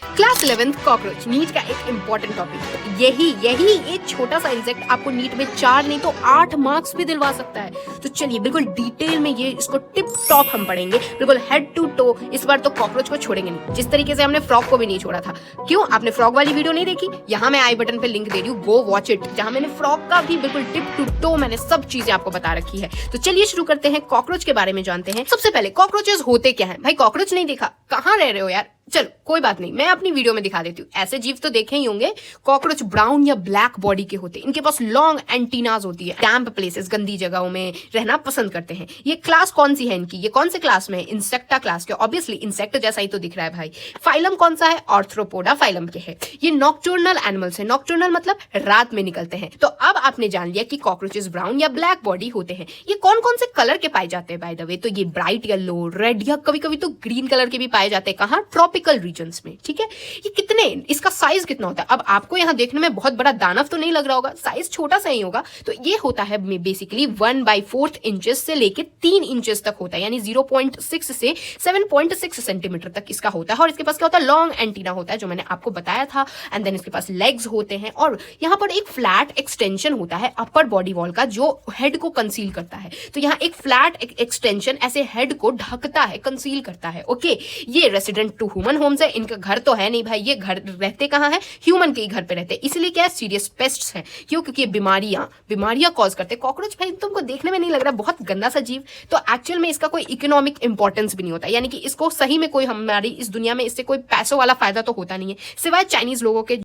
Class 11th cockroach NEET का एक important topic. यही एक छोटा सा इंसेक्ट आपको नीट में 4 नहीं तो 8 मार्क्स भी दिलवा सकता है। तो चलिए बिल्कुल डिटेल में ये इसको टिप टॉप हम पढ़ेंगे, बिल्कुल हेड टू टो। इस बार तो कॉकरोच को छोड़ेंगे नहीं, जिस तरीके से हमने फ्रॉग को भी नहीं छोड़ा था। क्यों? आपने फ्रॉग वाली वीडियो नहीं देखी? यहाँ मैं आई बटन पे लिंक दे रही हूँ, गो वॉच इट, जहाँ मैंने फ्रॉग का भी बिल्कुल टिप टू टो मैंने सब चीजें आपको बता रखी है। तो चलिए शुरू करते हैं, कॉकरोच के बारे में जानते हैं। सबसे पहले कॉकरोचेस होते क्या है? भाई कॉकरोच नहीं देखा, कहाँ रह रहे हो यार? चलो कोई बात नहीं, मैं अपनी वीडियो में दिखा देती हूँ। ऐसे जीव तो देखे ही होंगे। कॉकरोच ब्राउन या ब्लैक बॉडी के होते हैं, इनके पास लॉन्ग एंटीनाज होती है। डैम्प प्लेसेस, गंदी जगहों में रहना पसंद करते हैं। ये क्लास कौन सी है इनकी? ये कौन से क्लास में है? इंसेक्टा क्लास के। ऑब्वियसली इंसेक्ट जैसा ही तो दिख रहा है भाई। फाइलम कौन सा है? आर्थ्रोपोडा फाइलम के है। ये नॉक्टर्नल एनिमल्स है। नॉक्टर्नल मतलब रात में निकलते हैं। तो अब आपने जान लिया कि कॉकरोचेस ब्राउन या ब्लैक बॉडी होते हैं। ये कौन कौन से कलर के पाए जाते हैं बाय द वे? तो ये ब्राइट येलो, रेड या कभी कभी तो ग्रीन कलर के भी पाए जाते हैं। कहाँ? ट्रॉपिकल रीजन्स में। ठीक है, ये कितने, इसका साइज कितना होता है? अब आपको यहाँ देखने में बहुत बड़ा दानव तो नहीं लग रहा होगा, साइज छोटा सा ही होगा। तो ये होता है बेसिकली 1/4 इंचेस से लेके 3 इंचेस तक होता है, यानी 0.6 से 7.6 सेंटीमीटर तक इसका होता है। और इसके पास क्या होता है? लॉन्ग एंटीना होता है, जो मैंने आपको बताया था। एंड देन इसके पास लेग्स होते हैं और यहाँ पर एक फ्लैट एक्सटेंशन होता है अपर बॉडी वॉल का, जो हेड को कंसील करता है। तो यहाँ एक फ्लैट एक्सटेंशन ऐसे हेड को ढकता है, कंसील करता है। ओके, ये रेसिडेंट टू ह्यूमन होम्स है। इनका घर तो है नहीं भाई, ये घर रहते कहाँ है? ह्यूमन के ही घर पे रहते हैं। इसलिए क्या है? सीरियस पेस्ट्स हैं। क्यों? क्योंकि ये बीमारियां कॉज करते हैं। कॉकरोच भाई तुमको देखने में नहीं लग रहा बहुत गंदा सा जीव? तो एक्चुअल में इसका कोई इकोनॉमिक इंपॉर्टेंस भी नहीं होता, यानी कि इसको सही में कोई हमारी इस दुनिया में इससे कोई पैसों वाला फायदा तो होता नहीं है, सिवाय चाइनीज लोगों के।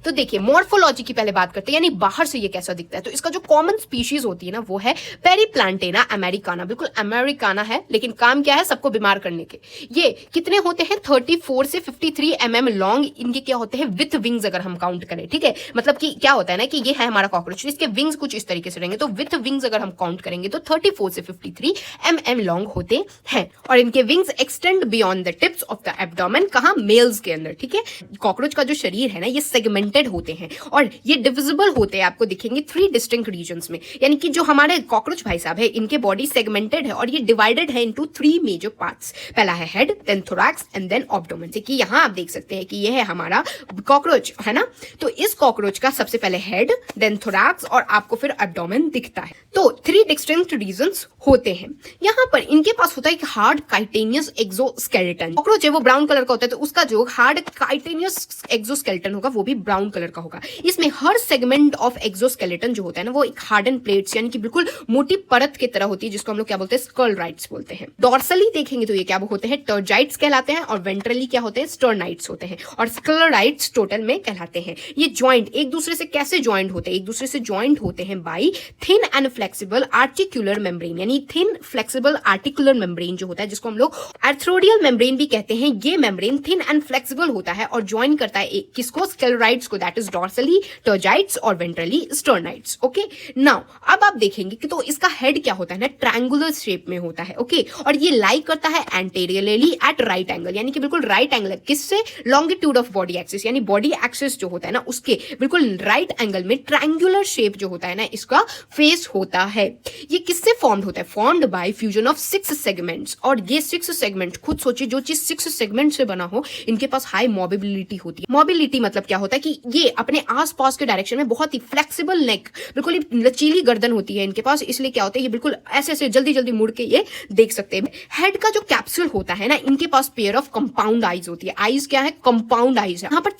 तो देखिए मॉर्फोलॉजी की पहले बात करते हैं, यानी बाहर से ये कैसा दिखता है। तो इसका जो कॉमन स्पीशीज होती है ना, वो है पेरीप्लांटेना अमेरिकाना। बिल्कुल अमेरिकाना है, लेकिन काम क्या है? सबको बीमार करने के। ये कितने होते हैं? 34 से 53 mm लॉन्ग इनके क्या होते हैं? विथ विंग्स, अगर हम काउंट करें। ठीक है, मतलब कि क्या होता है ना कि ये है हमारा कॉकरोच, इसके विंग्स कुछ इस तरीके से रहेंगे। तो विथ विंग्स अगर हम काउंट करेंगे तो 34 से 53 mm लॉन्ग होते हैं। और इनके wings extend beyond the tips of the abdomen. कहाँ? मेल्स के अंदर। ठीक है, कॉकरोच का जो शरीर है ना, ये सेगमेंटेड होते हैं और ये डिविजिबल होते हैं। आपको दिखेंगे 3 डिस्टिंक्ट रीजन्स में, यानी कि जो हमारे कॉकरोच भाई साहब है, इनके बॉडी सेगमेंटेड है और ये डिवाइडेड है इनटू 3 मेजर पार्ट्स। पहला है head, then thorax and then abdomen. कि यहां आप देख सकते हैं कि ये है हमारा कॉकरोच, है ना। तो इस कॉकरोच का सबसे पहले हेड, देन थोरैक्स और आपको फिर एब्डोमेन दिखता है। तो 3 डिस्टिंक्ट रीजन्स होते हैं। यहां पर इनके पास होता है एक हार्ड काइटेनियस एक्सोस्केलेटन। कॉकरोच है वो ब्राउन कलर का होता है, तो उसका जो हार्ड काइटेनियस एक्सोस्केलेटन होगा वो भी ब्राउन कलर का होगा। इसमें हर सेगमेंट ऑफ एक्सोस्केलेटन जो होता है ना, वो एक हार्डन प्लेट्स यानी कि बिल्कुल मोटी परत की तरह होती है, जिसको हम लोग क्या बोलते हैं? स्कलराइट्स बोलते हैं। डॉर्सली देखेंगे तो ये क्या होते हैं? टर्जाइट्स कहलाते हैं। और वेंट्रली क्या होते हैं? स्टर्नाइट्स होते हैं। और स्कलराइट्स टोटल में कहलाते हैं। ये जॉइंट एक दूसरे से कैसे जॉइंट होते हैं? एक दूसरे से जॉइंट होते हैं by thin and flexible articular membrane, यानी थिन फ्लेक्सिबल आर्टिकुलर मेम्ब्रेन जो होता है, जिसको हम लोग आर्थ्रोडियल मेम्ब्रेन भी कहते हैं। ये मेम्ब्रेन थिन एंड फ्लेक्सिबल होता है और ज्वाइन करता है किसको? स्कलराइट्स को, दैट इज डॉर्सली, टर्जाइट्स और वेंट्रली स्टर्नाइट्स। ओके, नाउ अब आप देखेंगे कि तो इसका हेड क्या होता है ना, ट्रायंगुलर शेप में होता है। ओके, और ये लाई करता है एंटेरियरली एट राइट एंगल, यानी कि बिल्कुल राइट एंगल किससे? लॉन्गिट्यूड ऑफ बॉडी एक्सिस, यानी बॉडी एक्सिस जो होता है ना, उसके बिल्कुल राइट एंगल में ट्रायंगुलर शेप जो होता है ना, इसका फेस होता है। ये किससे फॉर्म्ड होता है? Formed by fusion of 6 segments. और ये 6 सेगमेंट, खुद सोचिए, जो चीज 6 सेगमेंट से बना हो, इनके पास हाई मोबिलिटी होती है। मोबिलिटी मतलब क्या होता है कि ये अपने आसपास के डायरेक्शन में बहुत ही फ्लेक्सिबल नेक, बिल्कुल ही लचीली गर्दन होती है इनके पास। इसलिए क्या होता है, ये बिल्कुल ऐसे ऐसे जल्दी जल्दी मुड़ के ये देख सकते हैं। हेड का जो कैप्सूल होता है ना, इनके पास पेयर ऑफ कंपाउंड आईज होती है। आईज क्या है? कंपाउंड आईज है। यहाँ पर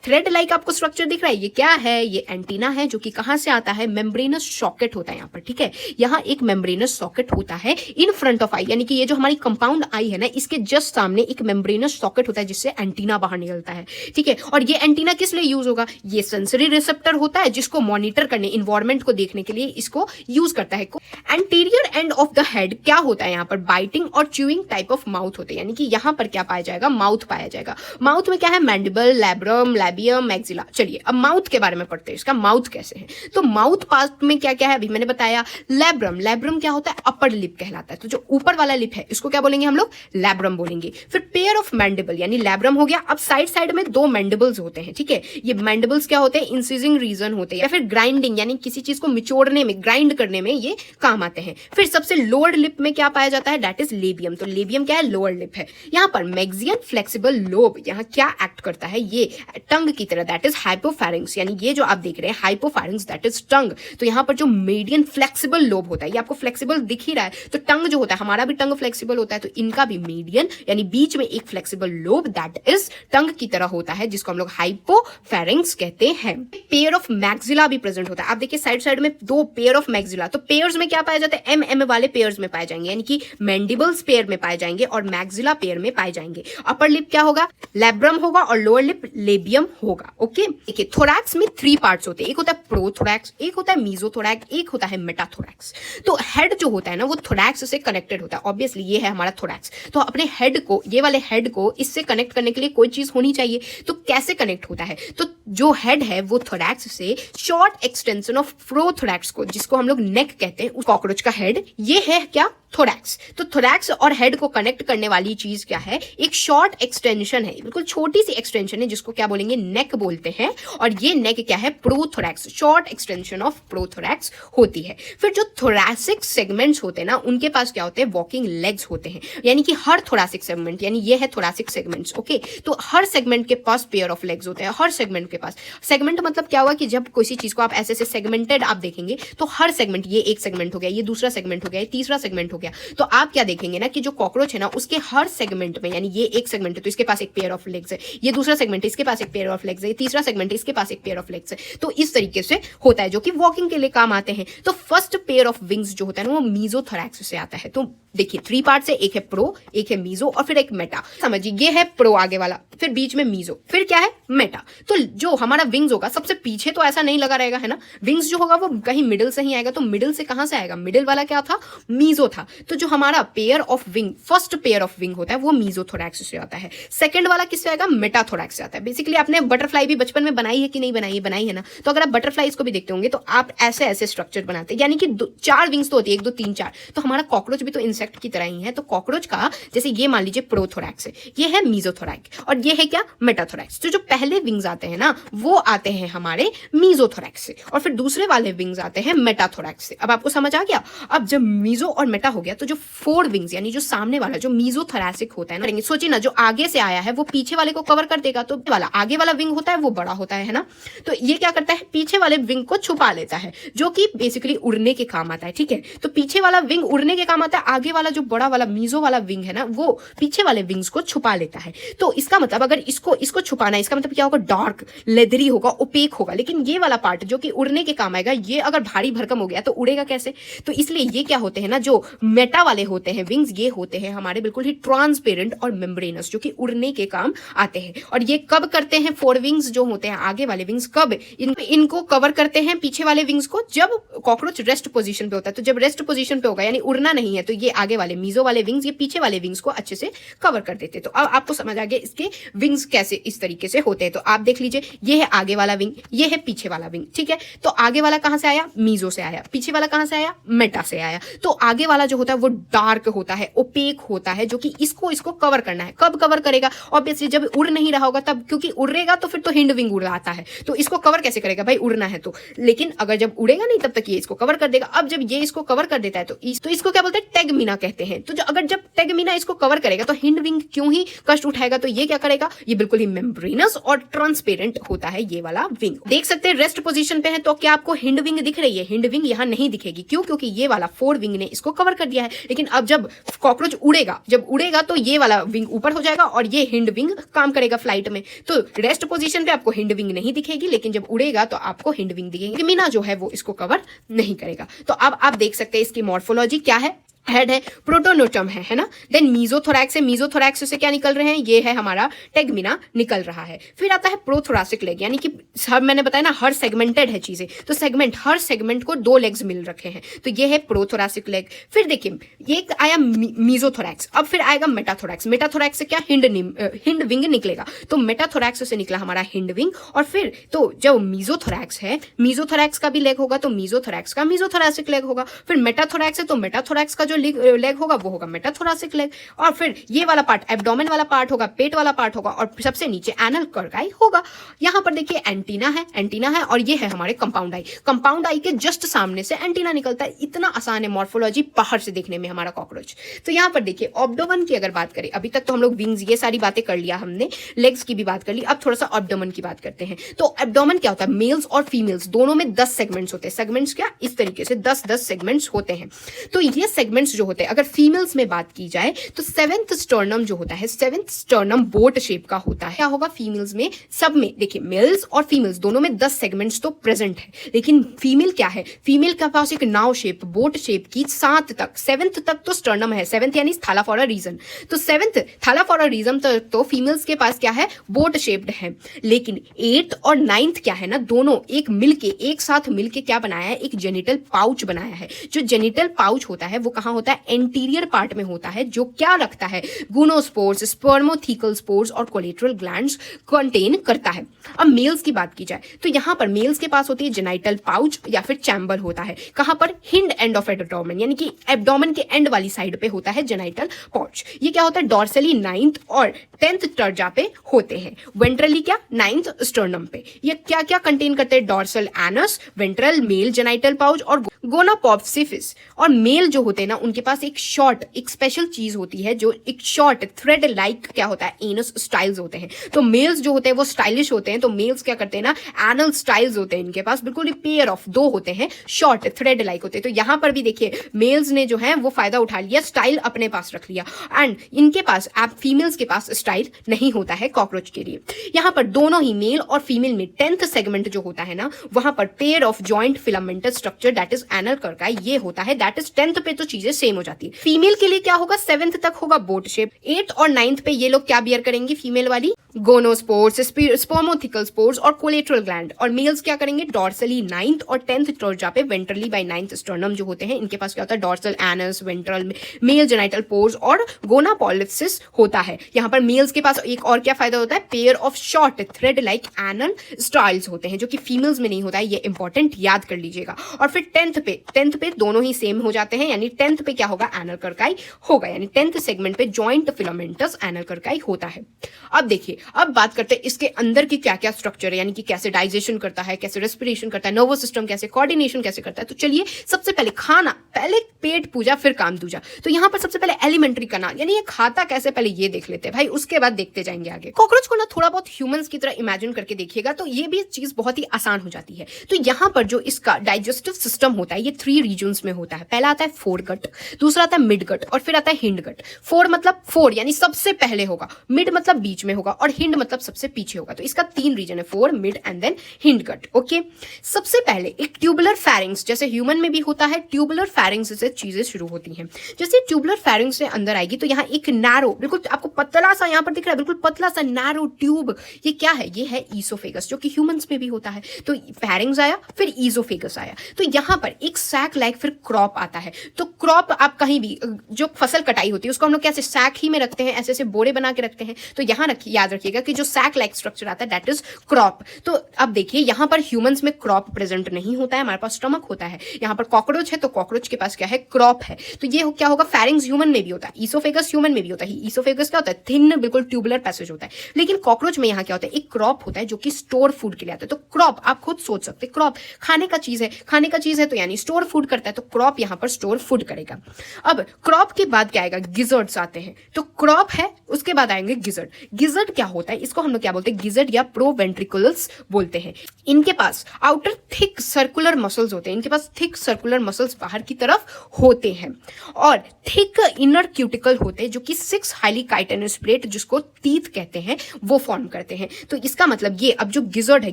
थ्रेड लाइक आपको स्ट्रक्चर दिख रहा है, ये क्या है? ये एंटीना है, जो कि कहां से आता है? मेम्ब्रेनस सॉकेट होता है यहाँ पर। ठीक है, यहाँ एक मेम्ब्रेनस सॉकेट होता है इन फ्रंट ऑफ आई, यानी कि ये जो हमारी कंपाउंड आई है ना, इसके जस्ट सामने एक मेम्ब्रेनस सॉकेट होता है, जिससे एंटीना बाहर निकलता है। ठीक है, और ये एंटीना किस लिए यूज होगा? ये सेंसरी रिसेप्टर होता है, जिसको मॉनिटर करने, इन्वायरमेंट को देखने के लिए इसको यूज करता है। Anterior end of the head क्या होता है? यहाँ पर बाइटिंग और च्यूइंग टाइप ऑफ माउथ होते हैं, यानी कि यहाँ पर क्या पाया जाएगा? माउथ पाया जाएगा। माउथ में क्या है? Mandible, labrum, लैबियम, maxilla. चलिए अब माउथ के बारे में पढ़ते हैं, इसका माउथ कैसे है। तो माउथ पार्ट में क्या क्या है? अभी मैंने बताया। लैब्रम, लैब्रम क्या होता है? अपर लिप कहलाता है। तो जो ऊपर वाला लिप है, इसको क्या बोलेंगे हम लोग? लैब्रम बोलेंगे। फिर पेयर ऑफ मैंडिबल, यानी लैब्रम हो गया। अब साइड साइड में 2 मैंडिबल्स होते हैं। ठीक है, ये मैंडिबल्स क्या होते हैं, इंसिजिंग रीजन होते हैं, या फिर ग्राइंडिंग यानी किसी चीज को निचोड़ने में, ग्राइंड करने में ये काम आते हैं। फिर सबसे लोअर लिप में क्या पाया जाता है, दैट इज लेबियम। तो लेबियम क्या है, लोअर लिप है। यहाँ पर मैक्सियन फ्लेक्सिबल लोब यहाँ क्या एक्ट करता है, ये टंग की तरह, दैट इज हाइपोफैरिंक्स, यानी ये जो आप देख रहे हैं हाइपोफैरिंक्स दैट इज टंग। तो यहाँ पर जो मीडियन फ्लेक्सिबल लोब होता है, ये आपको फ्लेक्सिबल दिख ही रहा है, तो टंग जो होता है, हमारा भी टंग फ्लेक्सिबल होता है, तो इनका भी मीडियन यानी बीच में एक flexible lobe that is tongue की तरह होता है, जिसको हम लोग हाइपोफैरिंक्स कहते हैं। पेयर ऑफ मैक्सिला भी प्रेजेंट होता है। आप देखिए साइड साइड में दो पेयर ऑफ मैक्सिला, तो पेयर्स में क्या पाया जाता है, एम वाले पेयर्स में पाए जाएंगे, यानी कि मैंडिबल्स पेयर में पाए जाएंगे और मैक्सिला पेयर में पाए जाएंगे। अपर लिप क्या होगा, लैब्रम होगा, और लोअर लिप लेबियम होगा। ओके, देखिए थोरैक्स में 3 पार्ट्स होते हैं, एक होता है प्रोथोरैक्स, एक होता है मीजोथोरैक्स, एक होता है मेटाथोरैक्स। तो हेड जो होता है ना वो थोरैक्स से कनेक्टेड होता है। ऑब्वियसली ये है हमारा थोरैक्स, तो अपने हेड को, ये वाले हेड को इससे कनेक्ट करने के लिए कोई चीज होनी चाहिए। तो कैसे कनेक्ट होता है, तो जो हेड है वो थोरैक्स से शॉर्ट एक्सटेंशन ऑफ प्रोथोरैक्स को, जिसको हम लोग नेक कहते हैं, कॉकरोच का हेड, ये है क्या, थोरैक्स। तो थोरैक्स और हेड को कनेक्ट करने वाली चीज क्या है, एक शॉर्ट एक्सटेंशन है, बिल्कुल छोटी सी एक्सटेंशन है, जिसको क्या बोलेंगे, नेक बोलते हैं। और ये नेक क्या है, prothorax, short extension of prothorax होती है। फिर जो थोरैसिक सेगमेंट्स होते हैं ना, उनके पास क्या होते हैं, वॉकिंग लेग्स होते हैं, यानी कि हर थोरैसिक सेगमेंट, यानी ये है थोरैसिक सेगमेंट्स। ओके, तो हर सेगमेंट के पास पेयर ऑफ लेग्स होते हैं, हर सेगमेंट के पास। सेगमेंट मतलब क्या हुआ कि जब किसी चीज को आप ऐसे सेगमेंटेड आप देखेंगे, तो हर सेगमेंट, ये एक सेगमेंट हो गया, ये दूसरा सेगमेंट हो गया, ये तीसरा सेगमेंट हो गया, तो आप क्या देखेंगे ना कि जो कॉकरोच है ना उसके हर सेगमेंट में, यानी ये एक सेगमेंट है तो इसके पास एक पेयर ऑफ लेग्स है, ये दूसरा सेगमेंट है इसके पास एक पेयर ऑफ लेग्स है, ये तीसरा सेगमेंट है इसके पास एक पेयर ऑफ लेग्स है। तो इस तरीके से होता है, जो कि वॉकिंग के लिए काम आते हैं। तो फर्स्ट पेयर ऑफ विंग्स जो होता है ना वो मीजोथोरैक्स से आता है। तो देखिए 3 पार्ट्स है, एक है प्रो, एक है मीजो और फिर एक मेटा। समझिए ये है प्रो आगे वाला, फिर बीच में मीजो, फिर क्या है मेटा। तो जो हमारा विंग्स होगा सबसे पीछे तो ऐसा नहीं लगा रहेगा, है ना, विंग्स जो होगा वो कहीं मिडिल से ही आएगा। तो मिडिल से कहां से आएगा, मिडिल वाला क्या था, मीजो था। तो जो हमारा pair of wing, first pair of wing होता है वो मीजोथोरैक्स से आता है। सेकंड वाला किससे आएगा, मेटाथोरैक्स से आता है। बेसिकली आपने बटरफ्लाई भी बचपन में बनाई है कि नहीं बनाई है, बनाई है ना। तो अगर आप बटरफ्लाई इसको भी देखते होंगे तो आप ऐसे ऐसे स्ट्रक्चर बनाते हैं, यानी कि 4 विंग्स तो होती है, 1 2 3 4। तो हमारा कॉकरोच भी तो इंसेक्ट की तरह ही है। तो कॉकरोच का जैसे ये मान लीजिए प्रोथोरैक्स है, ये है मीजोथोरैक, और ये है क्या, मेटाथोरैक्स। तो जो पहले विंग्स आते हैं ना वो आते हैं हमारे मीजोथोरैक्स से, और फिर दूसरे वाले विंग्स आते हैं मेटाथोरैक्स से। अब आपको समझ आ गया। अब जब मीजो और मेटा हो गया तो जो 4 विंग्स यानी जो सामने वाला जो मीजोथोरैसिक होता है ना, सोचिए ना जो आगे से आया है वो पीछे वाले को कवर कर देगा। तो वाला आगे वाला विंग होता है वो बड़ा होता है ना, तो ये क्या करता है, पीछे वाले विंग को छुपा लेता है, जो कि बेसिकली उड़ने के काम आता है। ठीक है, तो पीछे वाला विंग उड़ने के काम आता है, आगे वाला जो बड़ा वाला मीजो वाला विंग है ना वो पीछे वाले विंग्स को छुपा लेता है। तो इसका मतलब अगर इसको छुपाना है, इसका मतलब क्या होगा, डार्क लेदरी होगा, ओपेक होगा। लेकिन ये वाला पार्ट जो कि उड़ने के काम आएगा, ये अगर भारी भरकम हो गया तो उड़ेगा कैसे। तो इसलिए ये क्या होते हैं ना, जो मेटा वाले होते हैं विंग्स, ये होते हैं हमारे बिल्कुल ही ट्रांसपेरेंट और मेम्ब्रेनस, जो कि उड़ने के काम आते हैं। और ये कब करते हैं, 4 विंग्स जो होते हैं आगे वाले विंग्स, कब इनको कवर करते हैं पीछे वाले विंग्स को, जब कॉकरोच रेस्ट पोजीशन पे होता है। तो जब रेस्ट पोजीशन पे होगा यानी उड़ना नहीं है, तो ये आगे वाले मीजो वाले विंग्स ये पीछे वाले विंग्स को अच्छे से कवर कर देते हैं। तो अब आपको समझ आ गया इसके विंग्स कैसे इस तरीके से होते हैं। तो आप देख लीजिए, ये है आगे वाला विंग, ये है पीछे वाला विंग। ठीक है, तो आगे वाला कहां से आया, मीजो से आया, पीछे वाला कहां से आया, मेटा से आया। तो आगे वाला जो होता है वो डार्क होता है, ओपेक होता है, जो कि इसको कवर करना है। कब कवर करेगा, ऑब्वियसली जब उड़ नहीं रहा होगा तब, क्योंकि उड़ेगा तो फिर तो हिंड विंग उड़ाता है, तो इसको कवर कैसे करेगा भाई, उड़ना है तो। लेकिन अगर जब उड़ेगा नहीं तब तक ये इसको कवर कर देगा। अब जब ये इसको कवर कर देता है तो इसको क्या बोलते हैं, टेगमीना कहते हैं। तो अगर जब टेगमीना इसको कवर करेगा तो हिंड विंग क्यों ही कष्ट उठाएगा, तो ये क्या करेगा, ये बिल्कुल ही मेम्ब्रेनस और ट्रांसपेरेंट होता है ये वाला विंग। देख सकते हैं रेस्ट पोजीशन पे है, तो क्या आपको हिंड विंग दिख रही है, हिंड विंग यहाँ नहीं दिखेगी। क्यों, क्योंकि ये वाला 4 विंग ने इसको कवर कर दिया है। लेकिन अब जब कॉकरोच उड़ेगा, जब उड़ेगा तो ये वाला विंग ऊपर हो जाएगा और ये हिंड विंग काम करेगा फ्लाइट में। तो रेस्ट पोजीशन पे आपको हिंड विंग नहीं दिखेगी, लेकिन जब उड़ेगा तो आपको हिंड विंग दिखेगी। मीना जो है वो इसको कवर नहीं करेगा। तो अब आप देख सकते हैं इसकी मॉर्फोलॉजी क्या है, हेड है, प्रोटोनोटम है ना। देन मीजोथोरैक्स है, मीजोथोरैक्स से क्या निकल रहे हैं, ये है हमारा टेगमीना निकल रहा है। फिर आता है प्रोथोरासिक लेग, यानी कि सब मैंने बताया ना हर सेगमेंटेड है चीजें, तो सेगमेंट, हर सेगमेंट को 2 लेग्स मिल रखे हैं, तो ये है प्रोथोरासिक लेग। फिर देखिए एक आया मीजोथोरैक्स, अब फिर आएगा मेटाथोरैक्स। मेटाथोरैक्स से क्या, हिंड विंग निकलेगा। तो मेटाथोरैक्स से निकला हमारा हिंड विंग। और फिर तो जब मीजोथोरैक्स है, मीजोथोरैक्स का भी लेग होगा, तो मीजोथोरैक्स का मीजोथोरैसिक लेग होगा। फिर मेटाथोरैक्स है तो मेटाथोरैक्स का जो जो लेग होगा वो होगा मेटाथोरासिक लेग, और फिर ये वाला पार्ट एब्डोमेन वाला पार्ट होगा, पेट वाला पार्ट होगा, और सबसे नीचे एनल कर्काई होगा। यहाँ पर देखिए एंटीना है और ये है हमारे कंपाउंड आई। कंपाउंड आई के जस्ट सामने से एंटीना निकलता है। इतना आसान है मॉर्फोलॉजी बाहर से देखने में हमारा कॉकरोच। तो यहाँ पर देखिए ऑब्डोमन की अगर बात करें, अभी तक तो हम लोग विंग्स ये सारी बातें कर लिया हमने, लेग्स की भी बात कर ली, अब थोड़ा सा ऑब्डोमन की बात करते हैं। तो एब्डोमन क्या होता है, मेल्स और फीमेल्स दोनों में 10 सेगमेंट्स होते हैं। सेगमेंट्स क्या, इस तरीके से 10 सेगमेंट्स होते हैं। तो ये सेगमेंट्स जो होते हैं, अगर फीमेल्स में बात की जाए तो 7th स्टर्नम जो होता है, 7th स्टर्नम बोट शेप का होता है। क्या होगा फीमेल्स में, सब में देखिए मेल्स और फीमेल्स दोनों में 10 सेगमेंट्स तो प्रेजेंट है, लेकिन फीमेल क्या है, फीमेल के पास एक नाव शेप, बोट शेप की 7 तक, 7th तक तो स्टर्नम है, 7th यानी थाला फॉर अ रीजन, तो 7th थाला फॉर अ रीजन तक तो फीमेल्स के पास क्या है, बोट शेप्ड है। लेकिन 8th और 9th क्या है ना, दोनों एक साथ मिलके क्या बनाया है, एक जेनिटल पाउच बनाया है। जो जेनिटल पाउच होता है वो कहां होता है, एंटीरियर पार्ट में होता है, जो क्या रखता है, गोनोस्पोर्स, स्पर्मोथेकल स्पोर्स और कोलेट्रल ग्लैंड्स कंटेन करता है। अब मेल्स की बात की जाए तो यहां पर मेल्स के पास होती है जेनाइटल पाउच या फिर चैम्बर होता है। कहां पर, हिंड एंड ऑफ एब्डोमेन, यानी कि एब्डोमेन के एंड वाली साइड पे होता है जेनाइटल पाउच। ये क्या होता है, डॉर्सली 9th और 10th टर्जा पे होते हैं। वेंट्रली क्या, 9th स्टर्नम पे। ये क्या क्या कंटेन करते हैं, dorsal anus, ventral mail genital pouch और गोनापोप्सिफिस। और मेल जो होते हैं ना, उनके पास एक शॉर्ट, एक स्पेशल चीज होती है, जो एक शॉर्ट थ्रेड लाइक क्या होता है, एनस स्टाइल्स होते हैं। तो मेल्स जो होते हैं वो स्टाइलिश होते हैं, तो मेल्स क्या करते हैं ना, एनल स्टाइल्स होते हैं इनके पास, बिल्कुल पेयर ऑफ 2 होते हैं, शॉर्ट थ्रेड लाइक होते हैं। तो यहां पर भी देखिए मेल्स ने जो है वो फायदा उठा लिया, स्टाइल अपने पास रख लिया, एंड इनके पास फीमेल्स के पास स्टाइल नहीं होता है कॉकरोच के लिए। यहां पर दोनों ही मेल और फीमेल में 10th सेगमेंट जो होता है ना, वहां पर pair of joint filamental structure that is एनल कर्काई, ये होता है, दैट इज 10th पे तो चीजें सेम हो जाती है। फीमेल के लिए क्या होगा, 7th तक होगा बोट शेप, 8th और 9th पे ये लोग क्या बियर करेंगे, फीमेल वाली गोनोस्पोर्स, स्पर्मोथिकल स्पोर्स और कोलेट्रल ग्लैंड, और मेल्स क्या करेंगे, डॉर्सली 9th और 10th टर्जा पे वेंट्रली बाय 9th स्टर्नम जो होते हैं, इनके पास क्या होता है, dorsal anus, ventral mail genital pores और गोनापोलिप्सिस होता है। यहां पर मेल्स के पास एक और क्या फायदा होता है, pair of short thread like anal styles होते हैं, जो कि फीमेल्स में नहीं होता है, ये इंपॉर्टेंट याद कर लीजिएगा। और फिर 10th पे दोनों ही सेम हो जाते हैं, यानी 10th पे क्या होगा, एनल कर्काई होगा, यानी 10th सेगमेंट पे जॉइंट फिलामेंटस एनल कर्काई होता है। अब देखिए, अब बात करते हैं इसके अंदर की क्या क्या स्ट्रक्चर है, यानी कि कैसे डाइजेशन करता है, कैसे रेस्पिरेशन करता है, नर्वस सिस्टम कैसे, कोऑर्डिनेशन कैसे करता है। तो चलिए सबसे पहले खाना, पहले पेट पूजा फिर काम दूजा। तो यहां पर सबसे पहले एलिमेंट्री कनाल, यानी ये खाता कैसे, पहले ये देख लेते हैं भाई, उसके बाद देखते जाएंगे आगे। कॉकरोच को ना थोड़ा बहुत ह्यूमंस की तरह इमेजिन करके देखिएगा तो ये भी चीज बहुत ही आसान हो जाती है। तो यहां पर जो इसका डाइजेस्टिव सिस्टम होता है, ये 3 रीजन्स में होता है। पहला आता है फोरगट, दूसरा आता है मिडगट और फिर आता है हिंडगट। फोर मतलब फोर यानी सबसे पहले होगा, मिड मतलब बीच में होगा और हिंड मतलब सबसे पीछे होगा। तो इसका 3 रीजन है, fore, mid and then hindgut. Okay, सबसे पहले एक ट्यूबुलर फेरिंग्स, जैसे ह्यूमन में भी होता है, ट्यूबुलर फेरिंग्स से चीजें शुरू होती हैं। जैसे ट्यूबुलर फेरिंग्स से अंदर आएगी तो यहाँ एक नैरो, बिल्कुल आपको पतला सा यहाँ पर दिख रहा है, बिल्कुल पतला सा नैरो ट्यूब, ये क्या है, ये है ईसोफेगस, जो कि ह्यूमंस में भी होता है। तो फेरिंग्स आया, फिर ईसोफेगस आया, तो यहाँ पर एक सैक लाइक फिर क्रॉप आता है। तो क्रॉप आप कहीं भी जो फसल कटाई होती है उसको हम लोग कैसे सैक ही में रखते हैं, ऐसे ऐसे बोरे बना के रखते हैं। तो यहाँ याद रखिएगा कि जो सैक लाइक स्ट्रक्चर आता है दैट इज क्रॉप। तो अब देखिए यहाँ पर ह्यूमंस में क्रॉप प्रेजेंट नहीं होता है, हमारे पास स्टमक होता है। यहाँ पर कॉकरोच है तो कॉकरोच के पास क्या है, क्रॉप है। तो ये क्या होगा, फेरिंग्स ह्यूमन में भी होता है, ईसोफेगस ह्यूमन में भी होता है। ईसोफेगस क्या होता है, थिन बिल्कुल ट्यूबुलर पैसेज होता है। लेकिन कॉकरोच में यहाँ क्या होता है, एक क्रॉप होता है जो कि स्टोर फूड के लिए आता है। तो क्रॉप आप खुद सोच सकते हैं, क्रॉप खाने का चीज है, खाने का चीज है तो यानी स्टोर फूड करता है, तो क्रॉप यहाँ पर स्टोर फूड करेगा। अब क्रॉप के बाद क्या आएगा, गिजर्ड्स आते हैं। तो क्रॉप है, उसके बाद आएंगे गिजर्ड। गिजर्ड क्या होता है, इसको हम लोग क्या बोलते हैं, गिजर्ड या प्रोवेंट्रिकुलस बोलते हैं। इनके पास आउटर थिक सर्कुलर मसल्स होते हैं, इनके पास थिक सर्कुलर मसल्स बाहर की तरफ होते हैं और थिक इनर क्यूटिकल होते हैं, जो कि 6 हाईली काइटिनस प्लेट, जिसको टीथ कहते हैं, वो फॉर्म करते हैं। तो इसका मतलब ये, अब जो गिजर्ड है,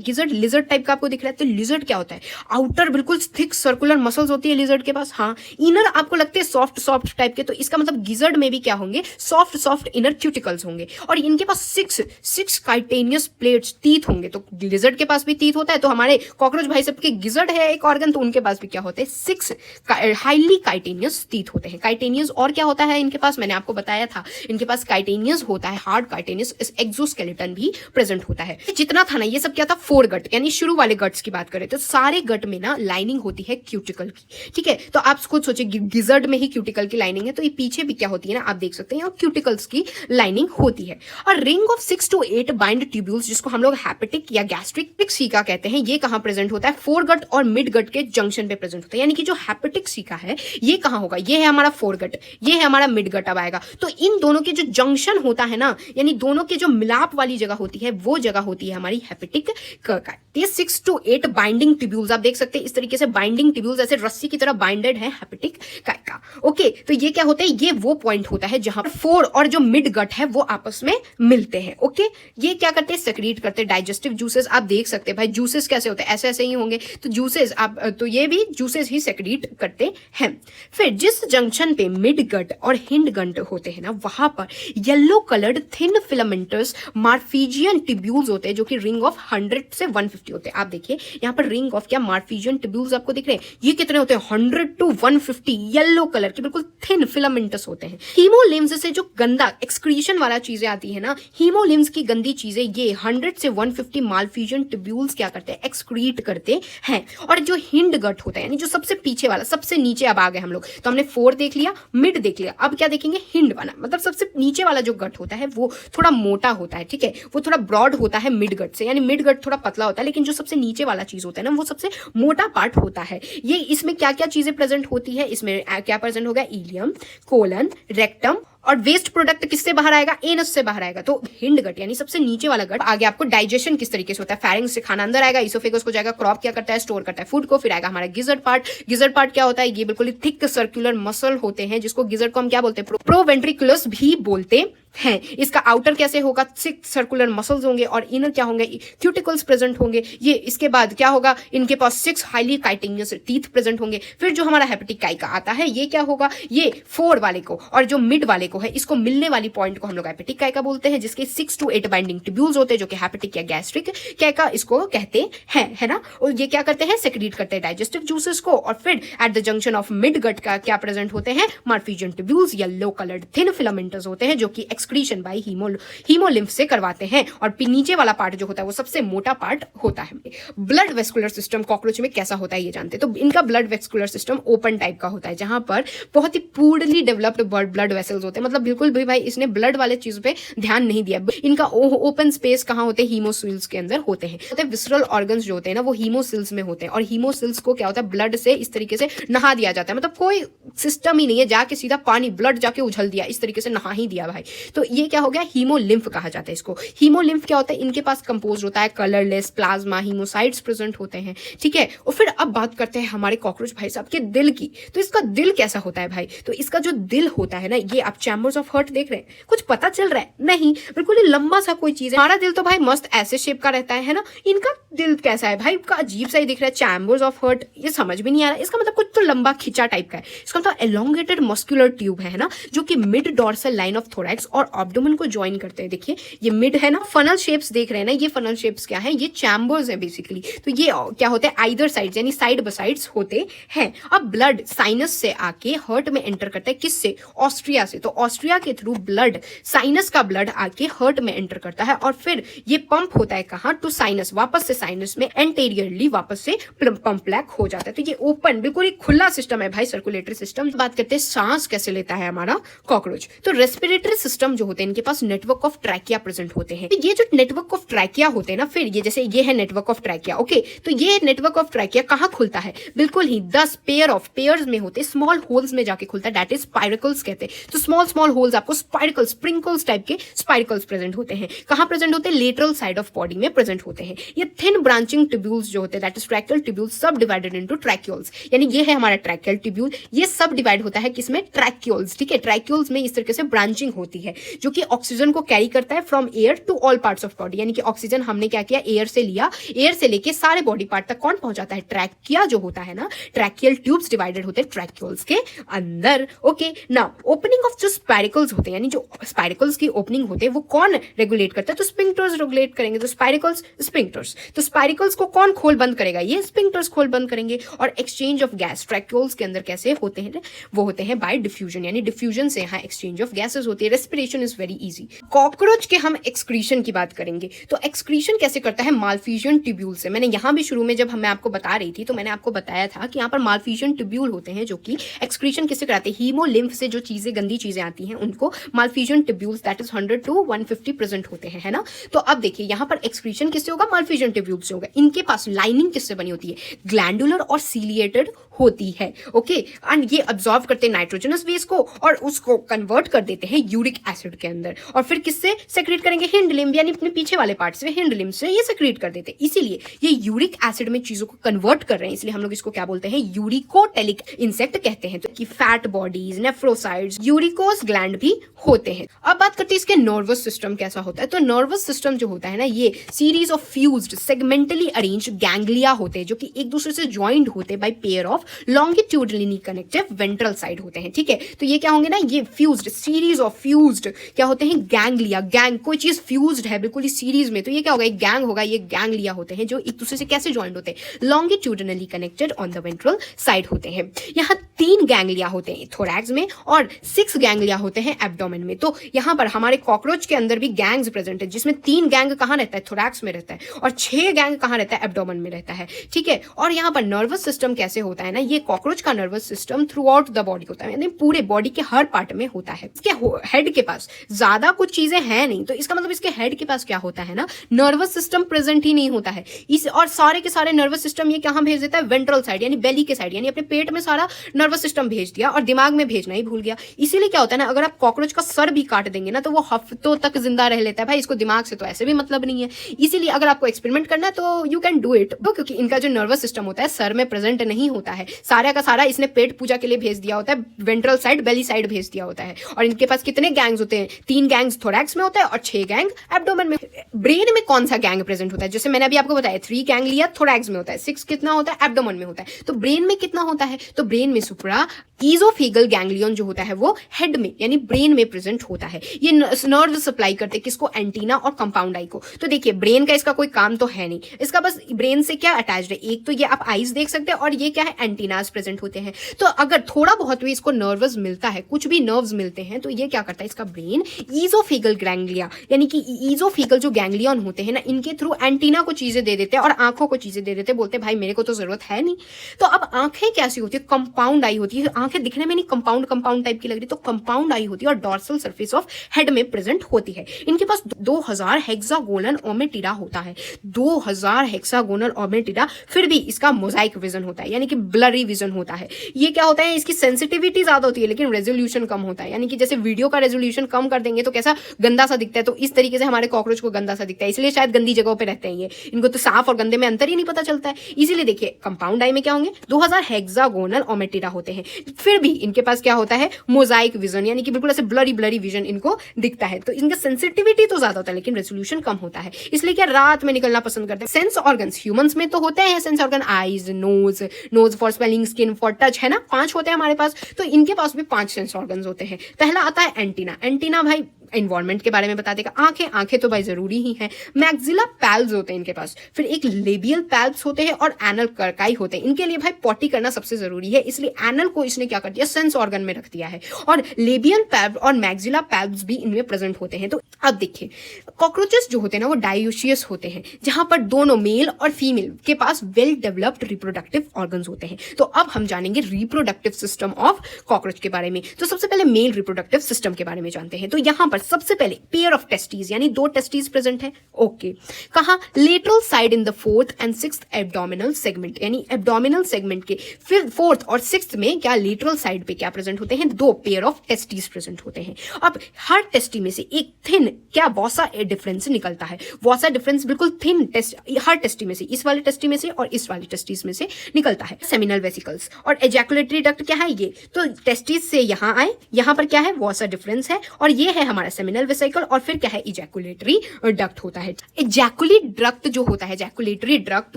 गिजर्ड लिजर्ड टाइप का आपको दिख रहा है, तो लिजर्ड क्या होता है, आउटर बिल्कुल थिक सर्कुलर मसल्स होती है लिजर्ड के पास, हाँ। इनर आपको लगते हैं सॉफ्ट सॉफ्ट टाइप के, तो इसका मतलब गिजर्ड में भी क्या होंगे, सॉफ्ट सॉफ्ट इनर क्यूटिकल्स होंगे। और इनके पास 6 सिक्स काइटेनियस प्लेट्स, टीथ होंगे। तो लिजर्ड के पास भी टीथ होता है, तो हमारे कॉकरोच भाई सब के गिजर्ड है एक ऑर्गन, तो उनके पास भी क्या होते हैं, 6 हाईली काइटेनियस टीथ होते हैं। काइटेनियस और क्या होता है इनके पास, मैंने आपको बताया था, इनके पास काइटेनियस होता है, हार्ड काइटेनियस, एक्सोस्केलेटन भी प्रेजेंट होता है। जितना था ना ये सब क्या था, 4 गट, यानी शुरू वाले गट्स की बात करें तो सारे गट में ना लाइनिंग होती है क्यूटिकल की, ठीक है। तो आप खुद सोचिए गिजर्ड में ही क्यूटिकल की लाइनिंग है, तो ये पीछे भी क्या होती है ना, आप देख सकते हैं यहाँ क्यूटिकल्स की लाइनिंग होती है। और ring of 6 to 8 bind tubules, जिसको हम लोग हेपेटिक या गैस्ट्रिक सीका कहते हैं, ये कहां प्रेजेंट होता है, 4 गट और मिड गट के जंक्शन पे प्रेजेंट होता है। यानी कि जो हेपेटिक सीका है ये कहां होगा, ये है हमारा 4 गट, ये है हमारा मिड गट अब आएगा। तो इन दोनों के जो जंक्शन होता है ना, यानी दोनों के जो मिलाप वाली जगह होती है, वो जगह होती है हमारी हेपेटिक कर्का। ये 6 to 8 बाइंडिंग ट्यूब्यूल्स आप देख सकते हैं, इस तरीके से बाइंडिंग ट्यूब्यूल्स ऐसे रस्सी की तरह बाइंडेड है हेपेटिक कर्का। ओके, तो ये क्या होता है, ये वो पॉइंट होता है जहां 4 और जो मिड गट है वो आपस में मिलते हैं। ओके, ये क्या करते हैं, सेक्रीट करते हैं डाइजेस्टिव जूसेस। आप देख सकते हैं भाई जूसेस कैसे होते हैं, ऐसे ऐसे ही होंगे, तो जूसेस आप, तो ये भी जूसेस ही सेक्रीट करते हैं। फिर जिस जंक्शन पे मिड गट और हिंड गट होते हैं ना, वहां पर yellow coloured thin filaments Malpighian tubules होते हैं, जो कि रिंग ऑफ 100 से 150 होते हैं। आप देखिए यहाँ पर रिंग ऑफ क्या मार्फिजियन ट्यूब्यूल्स आपको दिख रहे हैं, ये कितने होते हैं, 100 to 150 येलो कलर के बिल्कुल थिन फिलामेंटस होते हैं। हीमोलिम्स से जो गंदा एक्सक्रीशन वाला चीजें आती है ना, हीमोलिम्स की गंदी चीजें ये 100 से 150 मार्फिजियन ट्यूब्यूल्स क्या करते हैं, एक्सक्रीट करते हैं। और जो हिंड गट होता है, यानी जो सबसे पीछे वाला, सबसे नीचे अब आ गए हम लोग, तो हमने 4 देख लिया, मिड देख लिया, अब क्या देखेंगे, हिंड वाला, मतलब सबसे नीचे वाला जो गट होता है वो थोड़ा मोटा होता है, ठीक है, वो थोड़ा ब्रॉड होता है मिड गट से, यानी मिड गट थोड़ा पतला होता है, लेकिन जो सबसे नीचे वाला चीज होता है ना, वो सबसे मोटा पार्ट होता है। ये इसमें क्या क्या चीजें प्रेजेंट होती है, इसमें क्या प्रेजेंट होगा, इलियम, कोलन, रेक्टम, और वेस्ट प्रोडक्ट किससे बाहर आएगा, एनस से बाहर आएगा। तो हिंड गट यानी सबसे नीचे वाला गट, आगे आपको डाइजेशन किस तरीके से होता है, फेरिंग्स से खाना अंदर आएगा, इसोफेगस को जाएगा, क्रॉप क्या करता है, स्टोर करता है फूड को, फिर आएगा हमारा गिजर्ड पार्ट। गिजर्ड पार्ट क्या होता है, ये बिल्कुल थिक सर्कुलर मसल होते हैं, जिसको गिजर्ड को हम क्या बोलते हैं, प्रोवेंट्रिकुलस भी बोलते हैं। इसका आउटर कैसे होगा, 6 सर्कुलर मसल्स होंगे, और इनर क्या होंगे, क्यूटिकल्स प्रेजेंट होंगे। ये इसके बाद क्या होगा, इनके पास 6 हाईली काइटेनियस टीथ प्रेजेंट होंगे। फिर जो हमारा हेपेटिक काइका आता है, ये क्या होगा, ये 4 वाले को और जो मिड वाले को है, इसको मिलने वाली पॉइंट को हम लोग हेपेटिक काइका बोलते हैं, जिसके 6 to 8 बाइंडिंग ट्यूब्यूल्स होते हैं, जो कि हेपेटिक या गैस्ट्रिक काइका इसको कहते हैं, है ना। और ये क्या करते हैं, सेक्रीट करते हैं डाइजेस्टिव जूसेस को। और फिर at the junction of midgut का क्या प्रेजेंट होते हैं, Malpighian tubules, yellow coloured thin filaments होते हैं, जो कि एक्सक्रीशन बाय हीमोलिम्फ से करवाते हैं। और नीचे वाला पार्ट जो होता है वो सबसे मोटा पार्ट होता है। ब्लड वेस्कुलर सिस्टम कॉकरोच में कैसा होता है ये जानते हैं। तो इनका blood vascular system open type का होता है, जहां पर बहुत ही पूर्णली डेवलप्ड ब्लड वेसल्स होते हैं, मतलब बिल्कुल भी भाई इसने ब्लड वाले चीज पे ध्यान नहीं दिया। इनका ओपन स्पेस कहां होते हैं, हीमोसिल्स के अंदर होते हैं। विसरल ऑर्गन्स जो होते हैं ना, वो हीमोसिल्स में होते हैं, और हीमोसिल्स को क्या होता है, ब्लड से इस तरीके से नहा दिया जाता है, मतलब कोई सिस्टम ही नहीं है, जाके सीधा पानी ब्लड जाके उछल दिया, इस तरीके से नहा ही दिया भाई। तो ये क्या हो गया, हीमोलिम्फ कहा जाता है इसको। हीमोलिम्फ क्या होता है, इनके पास कंपोज होता है कलरलेस प्लाज्मा हीमोसाइट्स प्रेजेंट होते हैं, ठीक है। और फिर अब बात करते हैं हमारे कॉकरोच भाई साहब के दिल की। तो इसका दिल कैसा होता है भाई, तो इसका जो दिल होता है ना, ये आप चैम्बर्स ऑफ हार्ट देख रहे हैं, कुछ पता चल रहा है नहीं, बिल्कुल ही लंबा सा कोई चीज है। हमारा दिल तो भाई मस्त ऐसे शेप का रहता है ना, इनका दिल कैसा है भाई, का अजीब सा ही दिख रहा है, चैम्बर्स ऑफ हार्ट, ये समझ भी नहीं आ रहा है। इसका मतलब कुछ तो लंबा खिंचा टाइप का है, इसका मतलब एलोंगेटेड मस्कुलर ट्यूब है ना, जो कि mid dorsal line of thorax और एब्डोमेन को ज्वाइन करते हैं। देखिए ये मिड है ना, फनल शेप्स देख रहे हैं ना, ये फनल शेप्स क्या है, ये चैम्बर्स है बेसिकली। तो ये क्या होते हैं, आइदर साइड यानी साइड बाय साइड्स होते हैं। अब ब्लड साइनस से आके हार्ट में एंटर करता है, किससे, ऑस्ट्रिया से। तो ऑस्ट्रिया के थ्रू ब्लड, साइनस का ब्लड आके हार्ट में एंटर करता है, और फिर ये पंप होता है कहां, टू साइनस, वापस से साइनस में एंटेरियरली वापस से पंप ब्लैक हो जाता है। तो ये ओपन बिल्कुल एक खुला सिस्टम है भाई, सर्कुलेटरी सिस्टम। बात करते हैं सांस कैसे लेता है हमारा कॉकरोच। तो रेस्पिरेटरी सिस्टम जो होते हैं, इनके पास नेटवर्क ऑफ ट्रैकिया प्रेजेंट होते हैं। ये जो नेटवर्क ऑफ ट्रैकिया होते हैं ना, फिर ये जैसे ये है नेटवर्क ऑफ ट्रैकिया, ओके। तो ये नेटवर्क ऑफ ट्रैकिया कहां खुलता है, बिल्कुल ही 10 पेयर्स में होते, स्मॉल होल्स में जाके खुलता है, दैट इज स्पाइरकल्स कहते हैं। तो स्मॉल होल्स आपको स्पाइरकल्स, स्प्रिंकल्स टाइप के स्पाइरकल्स प्रेजेंट होते हैं। कहां प्रेजेंट होते हैं, लेटरल साइड ऑफ बॉडी में प्रेजेंट होते हैं। ये थिन ब्रांचिंग ट्यूब्यूल्स जो होते हैं, दैट इज ट्रैकियल ट्यूब्यूल्स, सब डिवाइडेड इनटू ट्रैक्यूल्स, यानी ये है हमारा ट्रैकियल ट्यूब्यूल, ये सब डिवाइड होता है किसमें, ट्रैक्यूल्स, ठीक है। ट्रैक्यूल्स में इस तरीके से ब्रांचिंग होती है। जो कि ऑक्सीजन को कैरी करता है from air to all parts of body, यानी कि ऑक्सीजन हमने क्या किया, एयर से लिया, एयर से लेके सारे बॉडी पार्ट तक कौन पहुंचाता है, ट्रैकिया जो होता है ना, ट्रैकियल ट्यूब्स डिवाइडेड होते हैं ट्रैक्यूल्स के अंदर। ओके, नाउ ओपनिंग ऑफ जो स्पाइरिकल्स होते हैं, यानी जो स्पाइरिकल्स की ओपनिंग होते हैं वो कौन रेगुलेट करता है, तो स्पिंक्टर्स रेगुलेट करेंगे। तो स्पाइरिकल्स, स्पिंक्टर्स, तो स्पाइरिकल्स को कौन खोल बंद करेगा, ये स्पिंक्टर्स खोल बंद करेंगे। और एक्सचेंज ऑफ गैस ट्रैक्यूल्स के अंदर कैसे होते हैं, वो होते हैं बाय डिफ्यूजन, यानी डिफ्यूजन से यहाँ एक्सचेंज ऑफ गैसेस होती है। Respiration is very easy. Cockroach के हम एक्सक्रीशन की बात करेंगे, तो एक्सक्रीशन कैसे करता है, मालफिजियन ट्यूब्यूल से। मैंने यहाँ भी शुरू में जब मैं आपको बता रही थी तो मैंने आपको बताया था कि यहाँ पर मालफिजियन ट्यूब्यूल होते हैं जो कि एक्सक्रीशन किससे कराते हैं, हीमोलिम्फ से जो चीजें, गंदी चीजें आती हैं उनको Malpighian tubules that is 100 to 150 present होते हैं, है ना। तो अब देखिए यहाँ पर एक्सक्रीशन किससे होगा, मालफिजियन ट्यूब्यूल्स से होगा। इनके पास लाइनिंग किससे बनी होती है, ग्लैंडुलर और सीलिएटेड होती है। ओके, एंड ये अब्सॉर्ब करते हैं नाइट्रोजनस वेस्ट को और उसको कन्वर्ट कर देते हैं यूरिक एसिड के अंदर, और फिर किससे सेक्रेट करेंगे, हिंड लिम्ब, यानी अपने पीछे वाले पार्ट से, हिंड लिम्ब से ये सेक्रेट कर देते हैं। इसीलिए ये यूरिक एसिड में चीजों को कन्वर्ट कर रहे हैं, इसलिए हम लोग इसको क्या बोलते हैं, यूरिकोटेलिक इंसेक्ट कहते हैं। तो कि फैट बॉडीज, नेफ्रोसाइट्स, यूरिकोस ग्लैंड भी होते हैं। अब बात करते हैं इसके नर्वस सिस्टम कैसा होता है। तो नर्वस सिस्टम जो होता है ना, ये series of fused segmentally arranged ganglia होते हैं जो कि एक दूसरे से ज्वाइंट होते हैं by pair of longitudinally connective ventral side होते हैं। ठीक है, तो ये क्या होंगे ना, ये फ्यूज्ड, सीरीज ऑफ फ्यूज्ड क्या होते हैं, गैंग्लिया। गैंग, कोई चीज फ्यूज्ड है बिल्कुल इस सीरीज में, तो ये क्या होगा, एक गैंग होगा, ये गैंग्लिया होते हैं जो एक दूसरे से कैसे ज्वाइंट होते हैं, longitudinally connected on the ventral side होते हैं। यहाँ 3 गैंग्लिया होते हैं थोरैक्स में और 6 गैंग्लिया होते हैं एब्डोमेन में। तो यहाँ पर हमारे कॉकरोच के अंदर भी गैंग्स प्रेजेंट है, जिसमें 3 गैंग कहाँ रहता है, थोरैक्स में रहता है, और 6 गैंग कहाँ रहता है, एब्डोमेन में रहता है। ठीक है, और यहाँ पर नर्वस सिस्टम कैसे होता है ना, ये कॉकरोच का nervous system through out the body होता है, यानी पूरे बॉडी के हर पार्ट में होता है। इसके हेड के पास ज्यादा कुछ चीजें हैं नहीं, तो इसका मतलब इसके हेड के पास क्या होता है ना, नर्वस सिस्टम प्रेजेंट ही नहीं होता है। इस और सारे के सारे नर्वस सिस्टम ये कहाँ भेज देता है, वेंट्रल साइड, यानी बेली के साइड, यानी अपने पेट में सारा नर्वस सिस्टम भेज दिया और दिमाग में भेजना ही भूल गया। इसीलिए क्या होता है ना, अगर आप कॉकरोच का सर भी काट देंगे ना तो वो हफ्तों तक जिंदा रह लेता है। भाई इसको दिमाग से तो ऐसे भी मतलब नहीं है। इसीलिए अगर आपको एक्सपेरिमेंट करना है तो यू कैन डू इट, क्योंकि इनका जो नर्वस सिस्टम होता है सर में प्रेजेंट नहीं होता है, सारा का सारा इसने पेट पूजा के लिए भेज दिया होता है, वेंट्रल साइड, बेली साइड भेज दिया होता है। और इनके पास कितने गैंग्स होते हैं, 3 गैंग्स थोरैक्स में होता है और 6 गैंग एब्डोमेन में। ब्रेन में कौन सा गैंग प्रेजेंट होता है, जैसे मैंने अभी आपको बताया 3 गैंग्लिया थोरैक्स में होता है, 6 कितना होता है, एब्डोमेन में होता है। तो ब्रेन में कितना होता है, तो ब्रेन में सुप्रा ईजोफेगल गैंग्लियन जो होता है वो हेड में यानी ब्रेन में प्रेजेंट होता है। ये नर्व सप्लाई करते हैं किसको, एंटीना और कंपाउंड आई को। तो देखिए ब्रेन का इसका कोई काम तो है नहीं, इसका बस ब्रेन से क्या अटैच्ड है, एक तो ये आप आईज देख सकते हैं और ये क्या है, एंटीनास प्रेजेंट होते हैं। तो अगर थोड़ा बहुत भी इसको नर्वस मिलता है, कुछ भी नर्व्स मिलते हैं, तो ये क्या करता है, इसका ब्रेन ईजोफेगल गैंग्लिया यानी कि ईजोफेगल जो गैंग्लियन होते हैं ना, इनके थ्रू एंटीना को चीजें दे देते हैं और आंखों को चीजें दे देते हैं, बोलते हैं भाई मेरे को तो जरूरत है नहीं। तो अब आंखें कैसी होती है, कंपाउंड आई होती है। आंखें दिखने में नहीं कंपाउंड टाइप की लग रही, तो कंपाउंड आई होती है और डॉर्सल सरफेस ऑफ हेड में प्रेजेंट होती है। इनके पास 2000 हेक्सागोनल ओमेटिडा होता है, 2000 हेक्सागोनल ओमेटिडा। फिर भी इसका मोजाइक विजन होता है यानी कि ब्लरी विजन होता है। ये क्या होता है, इसकी सेंसिटिविटी ज्यादा होती है लेकिन रेजोल्यूशन कम होता है, यानी कि जैसे वीडियो का रेजोल्यूशन कम कर देंगे तो कैसा गंदा सा दिखता है, तो इस तरीके से हमारे कॉकरोच को गंदा सा दिखता है, इसलिए शायद गंदी जगहों पे रहते हैं ये, इनको तो साफ और गंदे में अंतर ही नहीं पता चलता है। इसीलिए देखिए कंपाउंड आई में क्या होंगे, 2000 हेक्सागोनल ओमेटिडा होते हैं। फिर भी इनके पास क्या होता है, मोजाइक विजन यानी कि बिल्कुल ऐसे ब्लरी विजन इनको दिखता है। तो इनका सेंसिटिविटी तो ज्यादा होता है लेकिन रेजोल्यूशन कम होता है, इसलिए क्या रात में निकलना पसंद करते हैं। सेंस ऑर्गन्स ह्यूमंस में तो होते हैं sense organ, eyes, nose for smelling, skin for touch, है ना, 5 होते हैं हमारे पास। तो इनके पास भी 5 सेंस ऑर्गन्स होते हैं। पहला आता है एंटीना। एंटीना भाई एनवायरमेंट के बारे में बता देगा। आंखें तो भाई जरूरी ही है। मैक्सिला पैल्स होते हैं इनके पास, फिर एक लेबियल पैल्स होते हैं और एनल कर्काई होते हैं। इनके लिए भाई पॉटी करना सबसे जरूरी है, इसलिए एनल को इसने क्या कर दिया, सेंस ऑर्गन में रख दिया है। और लेबियल पैल्स और मैक्सिला पैल्स भी इनमें प्रेजेंट होते हैं। तो अब देखिए कॉकरोचेस जो होते हैं ना वो डायोशियस होते हैं, जहां पर दोनों मेल और फीमेल के पास वेल डेवलप्ड रिप्रोडक्टिव ऑर्गन्स होते हैं। तो अब हम जानेंगे रिप्रोडक्टिव सिस्टम ऑफ कॉकरोच के बारे में। तो सबसे पहले मेल रिप्रोडक्टिव सिस्टम के बारे में जानते हैं। तो यहां पर सबसे पहले पेयर ऑफ टेस्टीज यानी 2 टेस्टीज प्रेजेंट है। ओके, कहां, lateral side in the 4th and 6th abdominal segment, यानी एब्डोमिनल सेगमेंट के 4th और 6th में क्या लेटरल साइड पे क्या प्रेजेंट होते हैं, 2 पेयर ऑफ टेस्टीज प्रेजेंट होते हैं। अब हर टेस्टी में से एक थिन क्या वॉसा डिफरेंस निकलता है। वॉसा डिफरेंस बिल्कुल थिन टेस्ट हर टेस्टी में से, इस वाले टेस्टी में से और इस वाली टेस्टीज में से निकलता है। सेमिनल वेसिकल्स और एजैकुलेटरी डक्ट क्या है, ये तो टेस्टीज से यहां आए, यहां पर क्या है, वॉसा डिफरेंस है, और ये है हमारा सेमिनल वेसिकल और फिर क्या है इजैकुलेटरी डक्ट होता है। इजैकुलेट डक्ट जो होता है, इजैकुलेटरी डक्ट,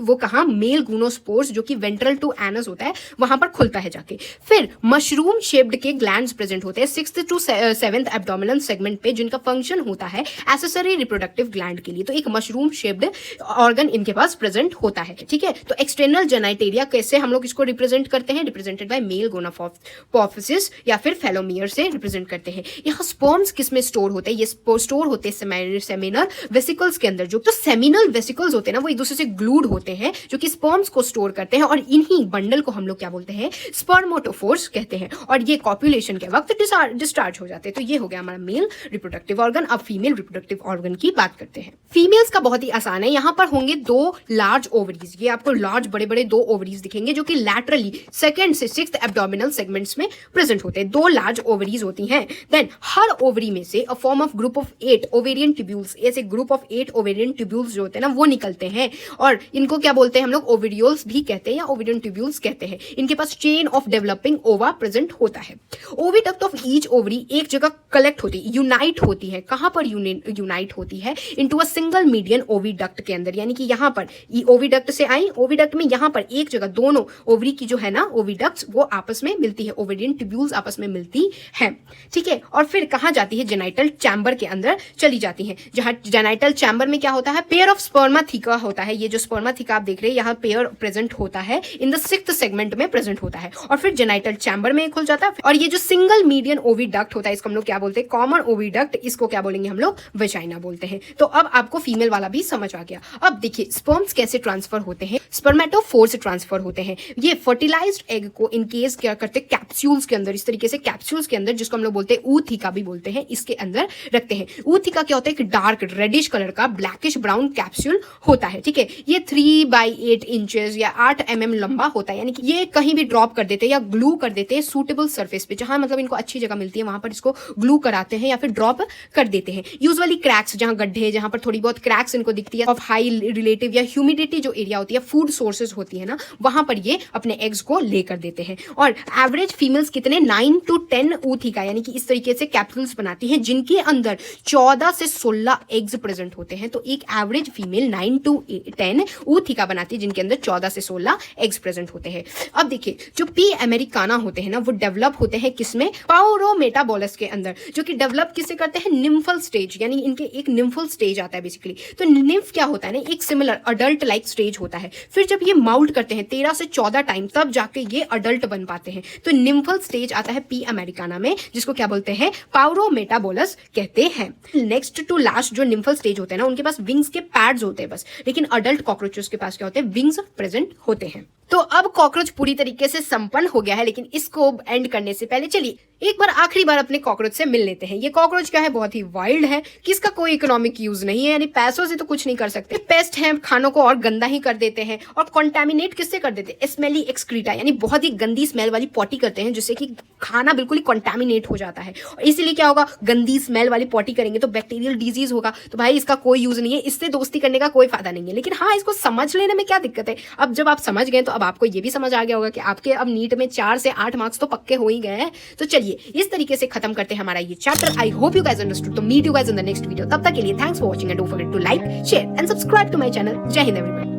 वो कहाँ, मेल गूनोस्पोर्स जो कि वेंट्रल टू एनस होता है वहां पर खुलता है जाके। फिर मशरूम शेप्ड के ग्लैंड्स प्रेजेंट होते हैं 6th to 7th abdominal segment पे, जिनका फंक्शन होता है एक्सेसरी रिप्रोडक्टिव ग्लैंड के लिए। तो एक मशरूम शेप्ड ऑर्गन इनके पास प्रेजेंट होता है, ठीक है। तो एक्सटर्नल जेनाइटेरिया कैसे हम लोग इसको रिप्रेजेंट करते हैं, रिप्रेजेंटेड बाय मेल गोनापोफिसिस या फिर फेलोमियर से रिप्रेजेंट करते हैं। यहाँ स्पर्म्स किस में स्टोर होते हैं, ये स्टोर होते हैं सेमिनल वेसिकल्स के अंदर। जो तो सेमिनल वेसिकल्स होते हैं ना, वो एक दूसरे से ग्लूड होते हैं, जो कि स्पर्म्स को स्टोर करते हैं, और इन्हीं बंडल को हम लोग क्या बोलते हैं, स्पर्मोटोफोर्स कहते हैं, और ये कॉपुलेशन के वक्त डिस्चार्ज हो जाते हैं। तो ये हो गया हमारा मेल रिप्रोडक्टिव ऑर्गन। अब फीमेल रिप्रोडक्टिव ऑर्गन की बात करते हैं। फीमेल्स का बहुत ही आसान है, यहाँ पर होंगे 2 लार्ज ओवरीज। ये आपको लार्ज बड़े बड़े 2 ओवरीज दिखेंगे जो कि लैटरली 2nd से 6th एब्डोमिनल सेगमेंट्स में प्रेजेंट होते हैं। 2 लार्ज ओवरीज होती हैं। देन हर ओवरी में से a form of group of 8 ovarian tubules, ऐसे ग्रुप ऑफ 8 ओवेरियन ट्यूब्यूल्स जो होते हैं ना वो निकलते हैं, और इनको क्या बोलते हैं हम लोग, ओवेरियोल्स भी कहते हैं या ओवेरियन ट्यूब्यूल्स कहते हैं। इनके पास चेन ऑफ डेवलपिंग ओवा प्रेजेंट होता है। ओविडक्ट ऑफ ईच ओवरी एक जगह कलेक्ट होती है, यूनाइट होती है। कहां पर यूनाइट होती है, into a single median oviduct के अंदर, यानी कि यहां पर ओविडक्ट से आई, ओविडक्ट में यहां पर एक जगह दोनों ओवरी की जो है ना ओविडक्ट्स वो आपस में मिलती है, ओवेरियन ट्यूब्यूल्स आपस में मिलती है, ठीक है। और फिर कहां जाती है, जेनाइटल चैम्बर के अंदर चली जाती है, जहां जेनाइटल चैम्बर में क्या होता है, पेयर ऑफ स्पर्माथिका होता है। ये जो स्पर्माथिका आप देख रहे हैं यहाँ पेयर प्रेजेंट होता है, इन द 6th सेगमेंट में प्रेजेंट होता है, और फिर जेनाइटल चैम्बर में खुल जाता है। और ये जो सिंगल मीडियन ओविडक्ट होता है इसको हम लोग क्या बोलते हैं, कॉमन ओविडक्ट, इसको क्या बोलेंगे हम लोग, वेजाइना बोलते हैं। तो अब आपको फीमेल वाला भी समझ आ गया। अब देखिए स्पर्म्स कैसे ट्रांसफर होते हैं, स्पर्मेटोफोर से ट्रांसफर होते हैं। ये फर्टिलाइज्ड एग को इनकेस क्या करते हैं, कैप्सूल्स के अंदर, इस तरीके से कैप्सूल्स के अंदर, जिसको हम लोग बोलते हैं ऊथिका भी बोलते हैं, इसके अंदर रखते हैं। ऊथिका क्या होता है, एक डार्क रेडिश कलर का ब्लैकिश ब्राउन कैप्सूल होता है, ठीक है। ये 3/8 इंचेस या 8 mm लंबा होता है, यानी कि ये कहीं भी ड्रॉप कर देते हैं या ग्लू कर देते हैं सूटेबल सरफेस पे, जहां मतलब इनको अच्छी जगह मिलती है वहां पर इसको ग्लू कराते हैं या फिर ड्रॉप कर देते हैं। यूजुअली क्रैक्स, जहां गड्ढे, जहां पर थोड़ी बहुत क्रैक्स इनको दिखती है, ऑफ हाई रिलेटिव या ह्यूमिडिटी जो एरिया होती है, फूड सोर्सेज होती है ना, वहां पर ये अपने एग्स को लेकर देते हैं। और एवरेज फीमेल्स कितने, 9 to 10 ऊथिका, यानी कि इस तरीके से कैप्सूल्स बनाती हैं जिनके अंदर 14 से 16 एग्स प्रेजेंट होते हैं। तो एक एवरेज फीमेल 9 to 10 ऊथिका बनाती है जिनके अंदर 14 से 16 एग्स प्रेजेंट होते हैं। अब देखिए जो पी अमेरिकाना होते हैं ना, वो डेवलप होते हैं किसमें, पाउरोमेटाबोलस के अंदर, जो कि डेवलप किससे करते हैं, निम्फल स्टेज, यानी इनके एक निम्फल स्टेज आता है बेसिकली। तो निम्फ क्या होता है ना, एक सिमिलर अडल्ट लाइक स्टेज होता है। फिर जब ये माउल्ट करते हैं 13 से 14 टाइम, तब जाके ये अडल्ट बन पाते हैं। तो निम्फल स्टेज आता है पी अमेरिकाना में, जिसको क्या बोलते हैं, पाउरोमेटाबोलस कहते हैं। नेक्स्ट टू लास्ट जो निम्फल स्टेज होते हैं ना, उनके पास विंग्स के पैड्स होते हैं बस, लेकिन अडल्ट कॉकरोचेस के पास क्या होते हैं, विंग्स प्रेजेंट होते हैं। तो अब कॉकरोच पूरी तरीके से संपन्न हो गया है, लेकिन इसको एंड करने से पहले चलिए एक बार आखिरी बार अपने कॉकरोच से मिल लेते हैं। ये कॉकरोच क्या है, बहुत ही वाइल्ड है, किसका कोई इकोनॉमिक यूज नहीं है, यानी पैसों से तो कुछ नहीं कर सकते, पेस्ट है, खानों को और गंदा ही कर देते हैं, और कॉन्टेमिनेट किससे कर देते हैं, स्मेली एक्सक्रीटा, यानी बहुत ही गंदी स्मेल वाली पॉटी करते हैं, जिससे कि खाना बिल्कुल ही कॉन्टेमिनेट हो जाता है। और इसीलिए क्या होगा, गंदी स्मेल वाली पॉटी करेंगे तो बैक्टीरियल डिजीज होगा। तो भाई इसका कोई यूज नहीं है, इससे दोस्ती करने का कोई फायदा नहीं है। लेकिन हाँ, इसको समझ लेने में क्या दिक्कत है। अब जब आप समझ गए तो अब आपको ये भी समझ आ गया होगा कि आपके अब नीट में 4 से 8 मार्क्स तो पक्के हो ही गए हैं। तो चलिए इस तरीके से खत्म करते हैं हमारा ये chapter. I hope you guys understood. तो meet you guys in the next video. तब तक के लिए thanks for watching and don't forget to like, share and subscribe to my channel. Jai Hind everyone.